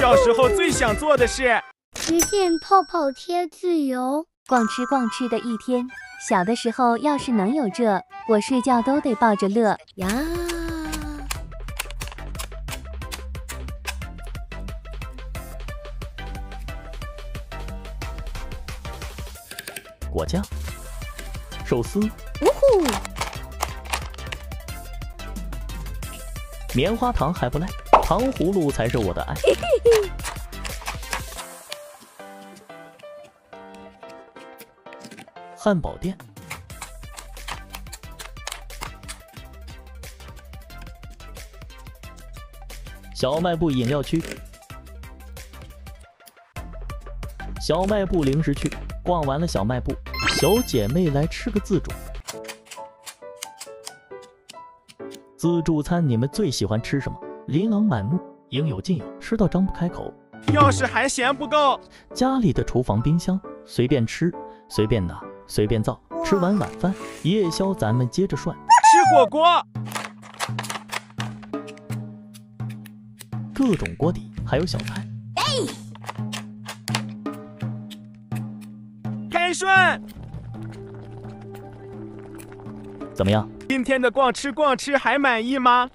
小时候最想做的事，实现泡泡贴自由。逛吃逛吃的一天，小的时候要是能有这，我睡觉都得抱着乐呀。果酱、寿司、呜呼，棉花糖还不赖，糖葫芦才是我的爱。汉堡店，小卖部饮料区，小卖部零食区。逛完了小卖部，小姐妹来吃个自助。自助餐你们最喜欢吃什么？琳琅满目，应有尽有，吃到张不开口。要是还嫌不够，家里的厨房、冰箱，随便吃，随便拿，随便造。吃完晚饭，夜宵咱们接着涮。吃火锅，各种锅底，还有小菜。开涮。怎么样？今天的逛吃逛吃还满意吗？